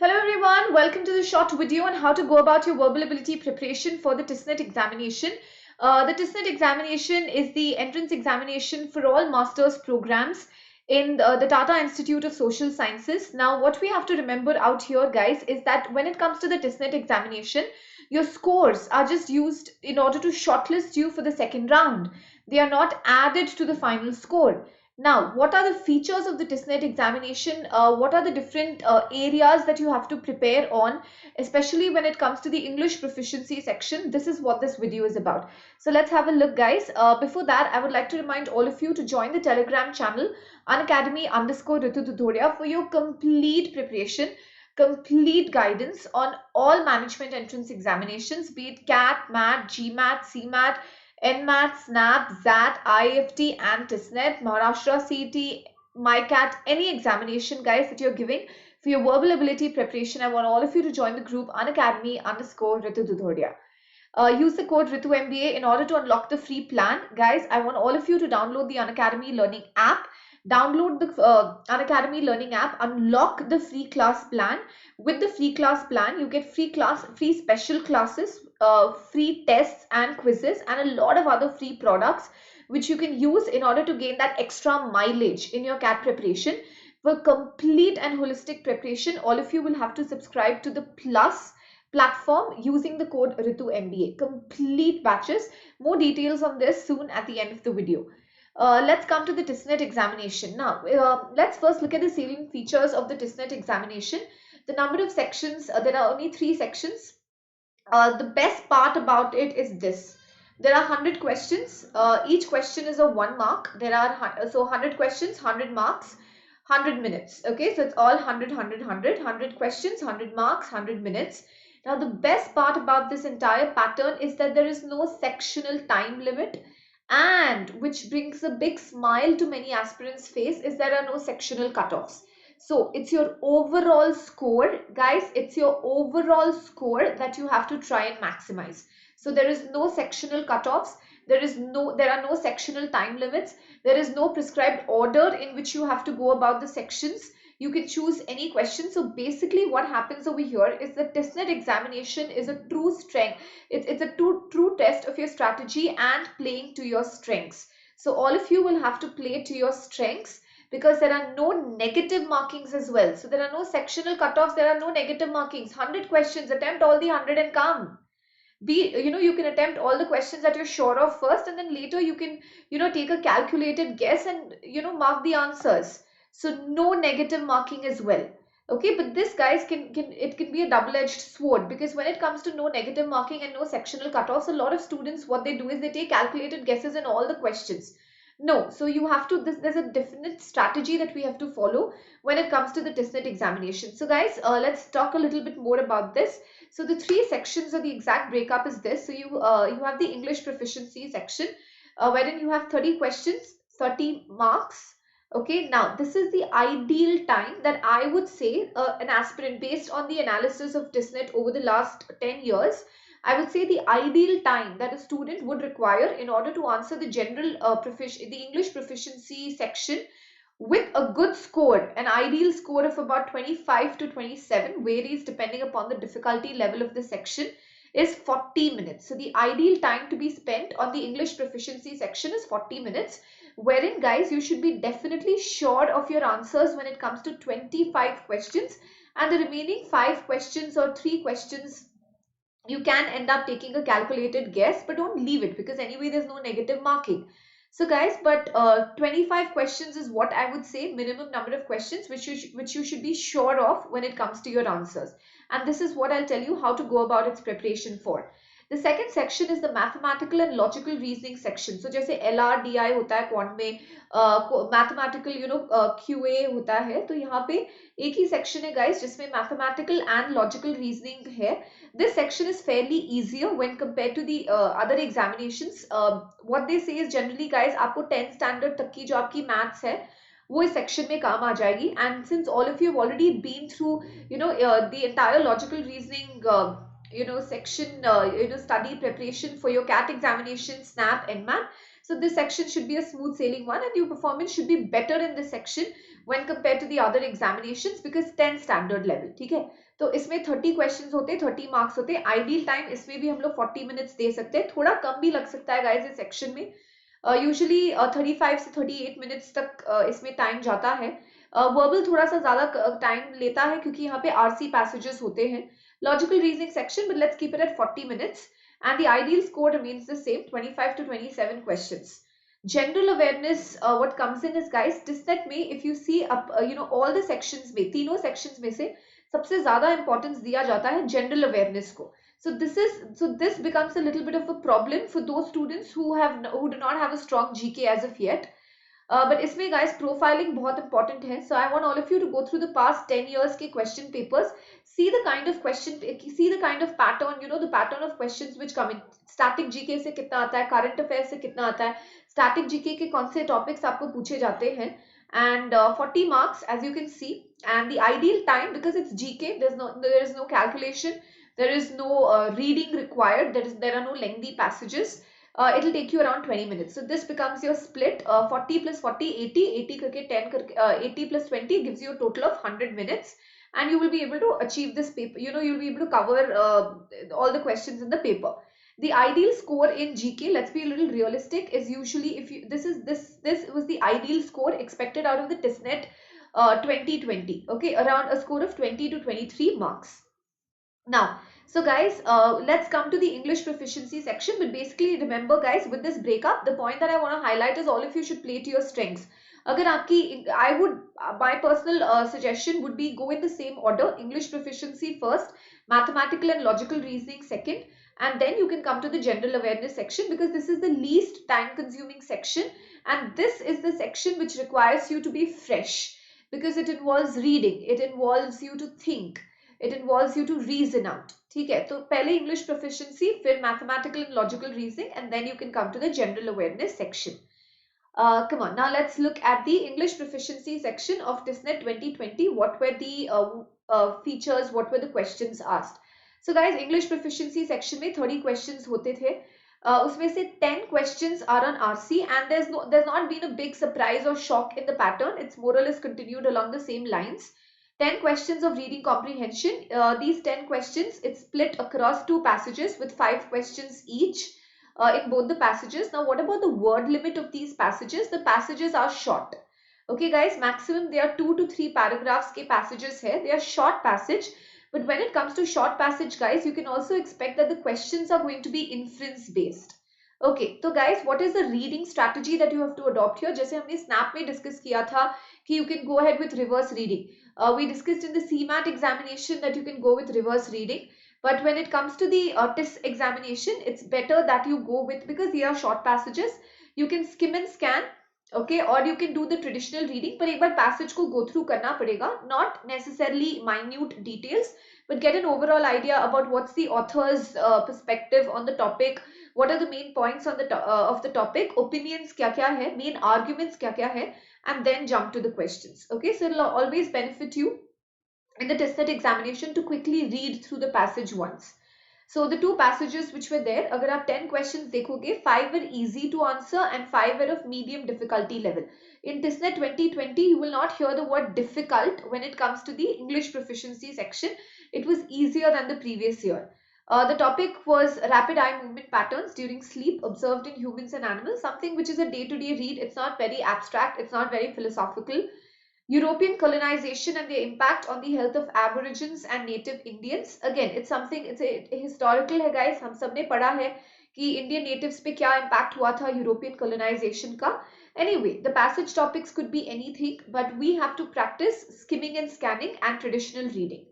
Hello everyone, welcome to the short video on how to go about your verbal ability preparation for the Testnet examination. The Testnet examination is the entrance examination for all master's programs in the Tata Institute of Social Sciences. Now, what we have to remember out here, guys, is that when it comes to the Testnet examination, your scores are just used in order to shortlist you for the second round. They are not added to the final score. Now, what are the features of the Testnet examination? What are the different areas that you have to prepare on, especially when it comes to the English proficiency section? This is what this video is about. So let's have a look, guys. Before that, I would like to remind all of you to join the Telegram channel, Unacademy_Ritu Dudhoria, for your complete preparation, complete guidance on all management entrance examinations, be it CAT, MAT, GMAT, CMAT, NMAT, SNAP, ZAT, IFT and TISSNet, Maharashtra CET, MyCAT, any examination, guys, that you're giving for your verbal ability preparation. I want all of you to join the group Unacademy_Ritu Dudhoria. Use the code Ritu MBA in order to unlock the free plan. Guys, I want all of you to download the Unacademy Learning app. Download the Unacademy Learning app, unlock the free class plan. With the free class plan, you get free special classes, free tests and quizzes, and a lot of other free products which you can use in order to gain that extra mileage in your CAT preparation. For complete and holistic preparation, all of you will have to subscribe to the Plus platform using the code Ritu MBA. Complete batches. More details on this soon at the end of the video. Let's come to the Testnet examination. Now, let's first look at the salient features of the Testnet examination. The number of sections, there are only 3 sections. The best part about it is this. There are 100 questions. Each question is a 1 mark. There are 100 questions, 100 marks, 100 minutes. Okay, so it's all 100, 100, 100. 100 questions, 100 marks, 100 minutes. Now, the best part about this entire pattern is that there is no sectional time limit, and which brings a big smile to many aspirants' face is there are no sectional cutoffs. So it's your overall score, guys. It's your overall score that you have to try and maximize. So there is no sectional cutoffs. There are no sectional time limits. There is no prescribed order in which you have to go about the sections. You can choose any question. So basically what happens over here is the Testnet examination is a true strength. It's a true test of your strategy and playing to your strengths. So all of you will have to play to your strengths, because there are no negative markings as well. So there are no sectional cutoffs. There are no negative markings. 100 questions, attempt all the 100 and come. You can attempt all the questions that you're sure of first, and then later you can, take a calculated guess and, mark the answers. So no negative marking as well. Okay, but this, guys, can be a double-edged sword, because when it comes to no negative marking and no sectional cutoffs, a lot of students, what they do is they take calculated guesses in all the questions. No, so you have to, there's a definite strategy that we have to follow when it comes to the Testnet examination. So guys, let's talk a little bit more about this. So the 3 sections of the exact breakup is this. So you have the English proficiency section, wherein you have 30 questions, 30 marks. Okay, now this is the ideal time that I would say an aspirant, based on the analysis of Testnet over the last 10 years, I would say the ideal time that a student would require in order to answer the general the English proficiency section with a good score, an ideal score of about 25 to 27, varies depending upon the difficulty level of the section, is 40 minutes. So the ideal time to be spent on the English proficiency section is 40 minutes, wherein, guys, you should be definitely sure of your answers when it comes to 25 questions, and the remaining 5 questions or 3 questions, you can end up taking a calculated guess, but don't leave it, because anyway there's no negative marking. So guys, but 25 questions is what I would say minimum number of questions which you should be sure of when it comes to your answers, and this is what I'll tell you how to go about its preparation for. The second section is the mathematical and logical reasoning section. So जैसे LRDI होता है quant में, mathematical QA होता है, तो यहाँ पे एक ही section है, guys, जिसमें mathematical and logical reasoning है. This section is fairly easier when compared to the other examinations. What they say is generally, guys, आपको 10th standard तक की जो आपकी maths है वो इस section में काम आ जाएगी. And since all of you have already been through the entire logical reasoning section, study preparation for your CAT examination, SNAP, NMAT. So this section should be a smooth sailing one, and your performance should be better in this section when compared to the other examinations because 10 standard level. ठीक है, तो इसमें 30 questions होते हैं, 30 marks होते हैं. Ideal time इसमें भी हम लोग 40 मिनट्स दे सकते हैं, थोड़ा कम भी लग सकता है गाइस इस सेक्शन में. यूजुअली 35 से 38 मिनट्स तक इसमें टाइम जाता है. वर्बल थोड़ा सा ज्यादा टाइम लेता है क्योंकि यहाँ पे आरसी पैसेजेस होते हैं. Logical reasoning section, but let's keep it at 40 minutes and the ideal score remains the same, 25 to 27 questions. General awareness, what comes in is guys, TISS में if you see up, all the sections में, तीनों sections में से सबसे ज्यादा importance दिया जाता है general awareness को. So this becomes a little bit of a problem for those students who do not have a strong GK as of yet. But इसमें guys profiling बहुत important है. So I want all of you to go through the past 10 years के question papers, see the kind of pattern, the pattern of questions which come in. Static GK से कितना आता है, current affairs से कितना आता है, static GK के कौन से topics आपको पूछे जाते हैं, and 40 marks as you can see, and the ideal time, because it's GK, there is no calculation, there is no reading required, there are no lengthy passages. It will take you around 20 minutes. So this becomes your split, 40 plus 40, 80, 80 करके 10 करके 80 plus 20 gives you a total of 100 minutes, and you will be able to achieve this paper. You will be able to cover all the questions in the paper. The ideal score in GK, let's be a little realistic, is usually if you this was the ideal score expected out of the Testnet 2020. Okay, around a score of 20 to 23 marks. Now, so guys, let's come to the English proficiency section. But basically, remember guys, with this breakup, the point that I want to highlight is all of you should play to your strengths. अगर आपकी, my personal suggestion would be go in the same order. English proficiency first, mathematical and logical reasoning second, and then you can come to the general awareness section because this is the least time consuming section, and this is the section which requires you to be fresh because it involves reading, it involves you to think, it involves you to reason out. ठीक है, तो पहले English proficiency, फिर mathematical and logical reasoning, and then you can come to the general awareness section. Come on, now let's look at the English proficiency section of TISSnet 2020. What were the features? What were the questions asked? So guys, English proficiency section में 30 questions होते थे. उसमें से 10 questions are on RC, and there's not been a big surprise or shock in the pattern. It's more or less continued along the same lines. 10 questions of reading comprehension. These 10 questions, it's split across 2 passages with 5 questions each in both the passages. Now, what about the word limit of these passages? The passages are short. Okay, guys, maximum they are 2 to 3 paragraphs ke passages hai. They are short passage. But when it comes to short passage, guys, you can also expect that the questions are going to be inference based. Okay, so guys, what is the reading strategy that you have to adopt here? जैसे हमने snap में discuss किया था कि you can go ahead with reverse reading. We discussed in the CMAT examination that you can go with reverse reading. But when it comes to the TISS examination, it's better that you go with, because they are short passages, you can skim and scan, okay, or you can do the traditional reading. पर एक बार passage को go through करना पड़ेगा, not necessarily minute details, but get an overall idea about what's the author's perspective on the topic, what are the main points on the of the topic, opinions क्या क्या है, main arguments क्या क्या है, and then jump to the questions. Okay, so it'll always benefit you in the Testnet examination to quickly read through the passage once. So the 2 passages which were there, अगर आप 10 questions देखोगे, 5 were easy to answer and 5 were of medium difficulty level. In Testnet 2020, you will not hear the word difficult when it comes to the English proficiency section. It was easier than the previous year. The topic was rapid eye movement patterns during sleep observed in humans and animals, something which is a day-to-day read. It's not very abstract, it's not very philosophical. European colonization and their impact on the health of Aborigines and native Indians. Again, it's a historical है guys, हम सब ने पढ़ा है कि Indian natives पे क्या impact हुआ था European colonization का. Anyway, the passage topics could be anything, but we have to practice skimming and scanning and traditional reading.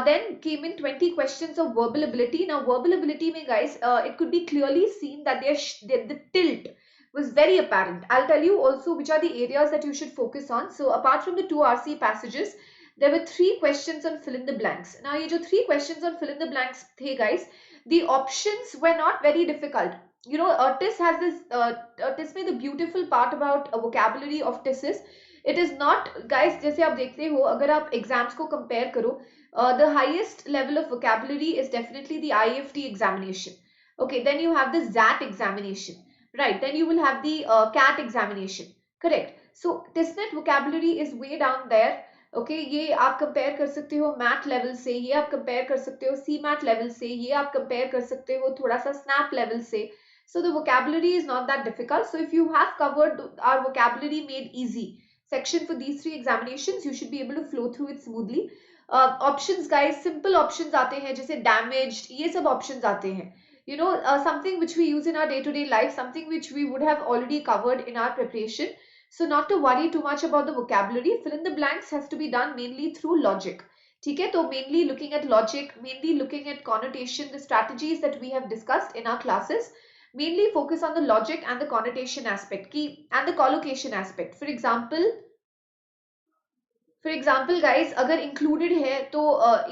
Then came in 20 questions of verbal ability. Now, verbal ability में guys, it could be clearly seen that the tilt was very apparent. I'll tell you also which are the areas that you should focus on. So apart from the 2 RC passages, there were 3 questions on fill in the blanks. Now ye jo 3 questions on fill in the blanks the guys, the options were not very difficult. You know, TISS has this, TISS में the beautiful part about a vocabulary of TISS is, it is not, guys, जैसे आप देखते हो, अगर आप exams को compare करो, the highest level of vocabulary is definitely the IFT examination. Okay, then you have the ZAT examination. right? Then you will have the CAT examination, correct? So Testnet vocabulary is way down there. Okay, ये आप compare कर सकते हो math level से, ये आप compare कर सकते हो सी मैथ लेवल से, ये आप कंपेयर कर सकते हो थोड़ा सा स्नैप लेवल से. So the vocabulary is not that difficult. So if you have covered our vocabulary made easy section for these 3 examinations, you should be able to flow through it smoothly. Options guys, simple options आते हैं जैसे damaged, ये सब options आते हैं. You know, something which we use in our day-to-day life, something which we would have already covered in our preparation. So not to worry too much about the vocabulary. Fill in the blanks has to be done mainly through logic. ठीक है, तो mainly looking at logic, mainly looking at connotation, the strategies that we have discussed in our classes. Mainly focus on the logic and the connotation aspect की and the collocation aspect. For example guys, अगर included है तो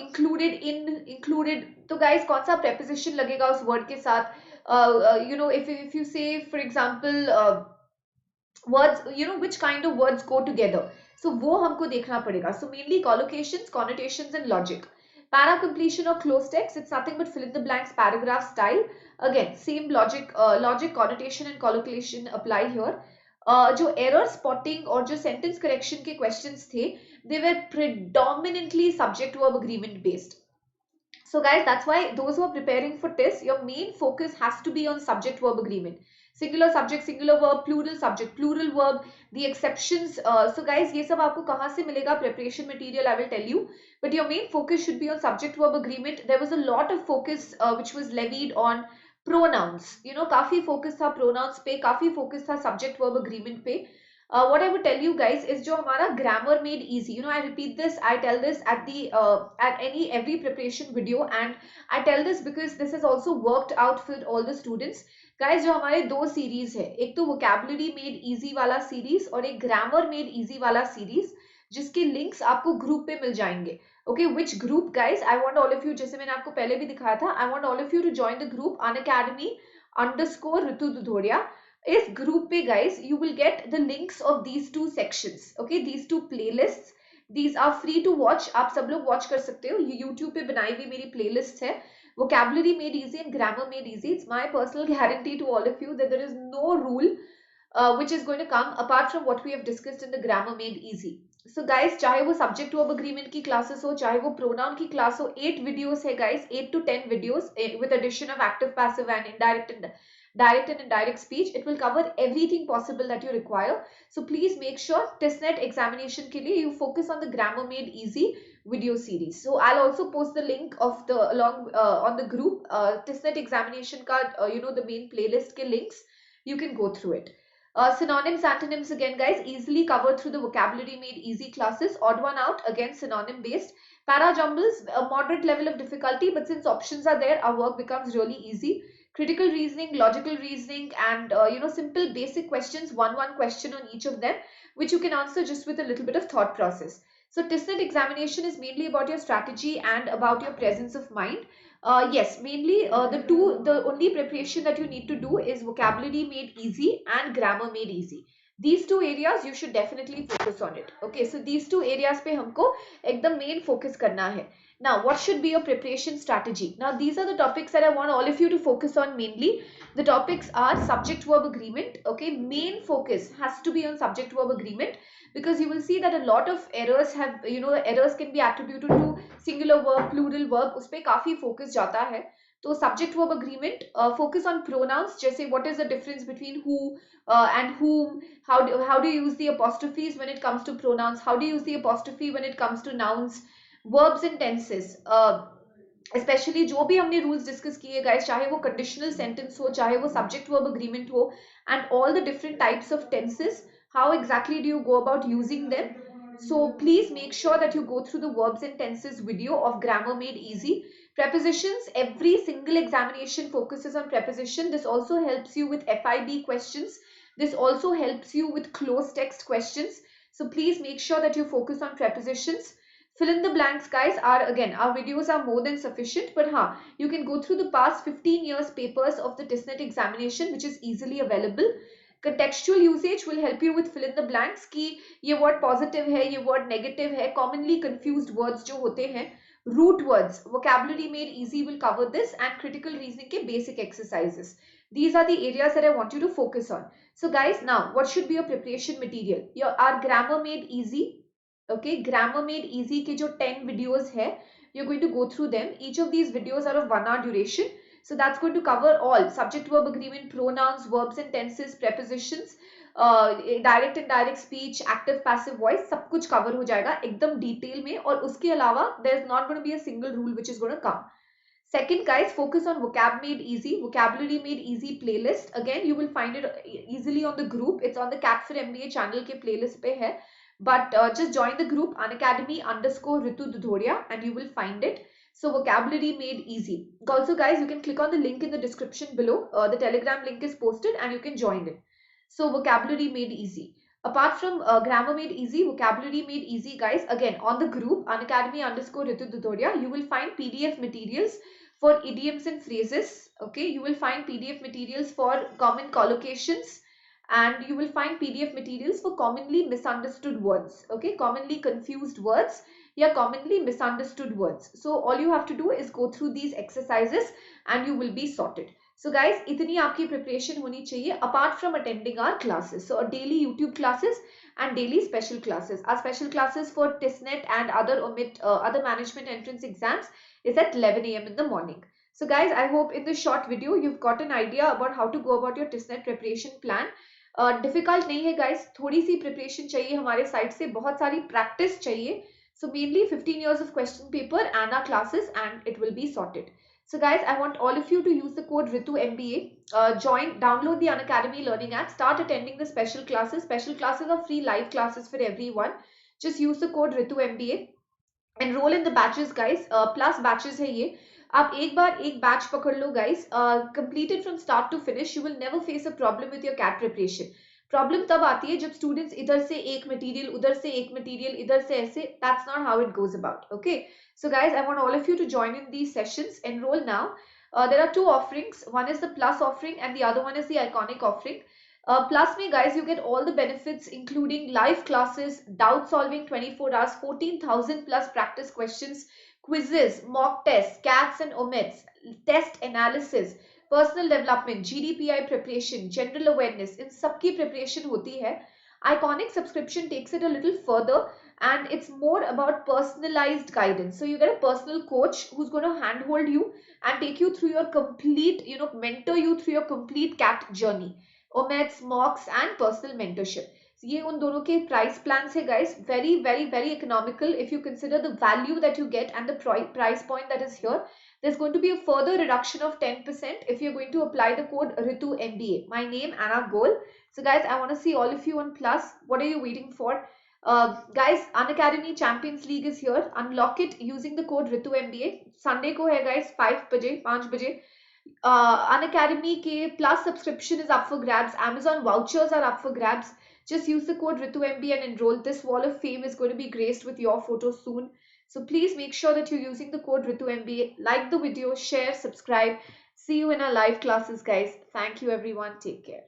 included तो guys कौन सा preposition लगेगा उस word के साथ. You know, if you say for example words, you know, which kind of words go together, so वो हमको देखना पड़ेगा. So mainly collocations, connotations and logic. Para completion or close text, it's nothing but fill in the blanks paragraph style. Again same logic, connotation and collocation apply here. जो error spotting और जो sentence correction के questions थे, they were predominantly subject verb agreement based. So guys, that's why those who are preparing for TISS, your main focus has to be on subject verb agreement. Singular subject, singular verb, plural subject, plural verb, the exceptions. So guys, ये सब आपको कहाँ से मिलेगा? Preparation material, I will tell you. But your main focus should be on subject verb agreement. There was a lot of focus which was levied on pronouns. You know, काफी focus था pronouns पे, काफी focus था subject verb agreement पे. What I would tell you guys is जो हमारा grammar made easy, you know, I repeat this, I tell this at the at every preparation video, and I tell this because this has also worked out for all the students. Guys, जो हमारे दो series है, एक तो vocabulary made easy वाला series और एक grammar made easy वाला सीरीज, जिसके लिंक्स आपको ग्रुप पे मिल जाएंगे. Okay, which group guys? I want all of you, जैसे मैंने आपको पहले भी दिखाया था, I want all of you to join the group Unacademy _Ritu Dudhoria. इस group पे guys, you will get the links of these 2 sections. Okay, these 2 playlists. These are free to watch. आप सब लोग watch कर सकते हो. ये YouTube पे बनाई हुई मेरी playlist है. Vocabulary made easy and grammar made easy. It's my personal guarantee to all of you that there is no rule which is going to come apart from what we have discussed in the grammar made easy. So guys, चाहे वो subject verb agreement की classes हो, चाहे वो pronoun की class हो, 8 videos है guys, 8 to 10 videos with addition of active, passive and indirect and direct and indirect speech. It will cover everything possible that you require. So please make sure Testnet examination के लिए you focus on the grammar made easy video series. So I'll also post the link of the along on the group Testnet examination का you know, the main playlist के links. You can go through it. Synonyms, antonyms again guys, easily covered through the vocabulary made easy classes. Odd one out, again synonym based. Para jumbles, a moderate level of difficulty, but since options are there, our work becomes really easy. Critical reasoning, logical reasoning, and you know, simple basic questions, one question on each of them, which you can answer just with a little bit of thought process. So Testnet examination is mainly about your strategy and about your presence of mind. Yes, mainly the only preparation that you need to do is vocabulary made easy and grammar made easy. These 2 areas you should definitely focus on it. Okay, so these 2 areas पे हमको एकदम main focus करना है. Now, what should be your preparation strategy? Now, these are the topics that I want all of you to focus on mainly. The topics are subject verb agreement. Okay, main focus has to be on subject verb agreement, because you will see that a lot of errors have, you know, errors can be attributed to singular verb, plural verb. उस पे काफी focus जाता है. तो subject verb agreement, focus on pronouns. जैसे what is the difference between who and whom? How do you use the apostrophes when it comes to pronouns? How do you use the apostrophe when it comes to nouns? Verbs and tenses. Especially जो भी हमने rules discuss किए guys, चाहे वो conditional sentence हो, चाहे वो subject verb agreement हो, and all the different types of tenses, how exactly do you go about using them? So please make sure that you go through the verbs and tenses video of grammar made easy. Prepositions, every single examination focuses on preposition. This also helps you with FIB questions. This also helps you with closed text questions. So please make sure that you focus on prepositions. Fill in the blanks guys. Our videos are more than sufficient, but you can go through the past 15 years papers of the Testnet examination, which is easily available. Contextual usage will help you with fill in the blanks कि ये word positive है, ये word negative है, commonly confused words जो होते हैं, root words, vocabulary made easy will cover this, and critical reasoning के basic exercises. These are the areas that I want you to focus on. So guys, now what should be your preparation material? Our grammar made easy. Okay, grammar made easy के जो 10 videos है, you're going to go through them. Each of these videos are of 1 hour duration. So that's going to cover all subject verb agreement, pronouns, verbs and tenses, prepositions, direct and direct speech, active passive voice, सब कुछ cover हो जाएगा एकदम detail में. और उसके अलावा there is not going to be a single rule which is going to come. Second, guys, focus on vocab made easy, vocabulary made easy playlist. Again, you will find it easily on the group. It's on the CAT for MBA channel के playlist पे है. But just join the group Unacademy_Ritu Dudhoria and you will find it. So vocabulary made easy. Also, guys, you can click on the link in the description below. The Telegram link is posted and you can join it. So vocabulary made easy. Apart from grammar made easy, vocabulary made easy, guys, again on the group Unacademy_Ritu Dudhoria, you will find PDF materials for idioms and phrases. Okay, you will find PDF materials for common collocations, and you will find PDF materials for commonly misunderstood words. Okay, commonly confused words, yeah, commonly misunderstood words. So all you have to do is go through these exercises and you will be sorted. So guys, itni aapki preparation honi chahiye apart from attending our classes. So daily YouTube classes and daily special classes. Our special classes for Testnet and other management entrance exams is at 11 a.m. in the morning. So guys, I hope in this short video you've got an idea about how to go about your Testnet preparation plan. Difficult नहीं है guys, थोड़ी सी preparation चाहिए हमारे side से, बहुत सारी practice चाहिए. So mainly 15 years of question paper and our classes and it will be sorted. So guys, I want all of you to use the code Ritu MBA. Download the Unacademy Learning app, start attending the special classes. Special classes are free live classes for everyone. Just use the code Ritu MBA. Enroll in the batches, guys. Plus batches है ये. आप एक बार एक batch पकड़ लो guys. Complete it from start to finish. You will never face a problem with your CAT preparation. Problem तब आती है जब स्टूडेंट्स इधर से एक मटेरियल, उधर से एक मटेरियल, इधर से ऐसे. That's not how it goes about. Okay, so guys, I want all of you to join in these sessions. Enroll now. There are two offerings. One is the plus offering and the other one is the iconic offering. Plus me, guys, you get all the benefits including live classes, doubt solving 24 hours, 14,000 plus practice questions, quizzes, mock tests, CATs and OMETs, test analysis, personal development, GDPI preparation, general awareness, इन सब की preparation होती है. Iconic subscription takes it a little further and it's more about personalized guidance. So you get a personal coach who's going to handhold you and take you through your complete, mentor you through your complete CAT journey. OMETs, mocks and personal mentorship. So ये उन दोनों के price plans है guys. Very, very, very economical if you consider the value that you get and the price point that is here. There's going to be a further reduction of 10% if you're going to apply the code Ritu MBA. My name and our goal. So guys, I want to see all of you on Plus. What are you waiting for? Guys, Unacademy Champions League is here. Unlock it using the code Ritu MBA. Sunday ko hai guys, 5 baje. Unacademy ke Plus subscription is up for grabs. Amazon vouchers are up for grabs. Just use the code Ritu MBA and enroll. This wall of fame is going to be graced with your photo soon. So please make sure that you're using the code Ritu MBA. Like the video, share, subscribe. See you in our live classes, guys. Thank you, everyone. Take care.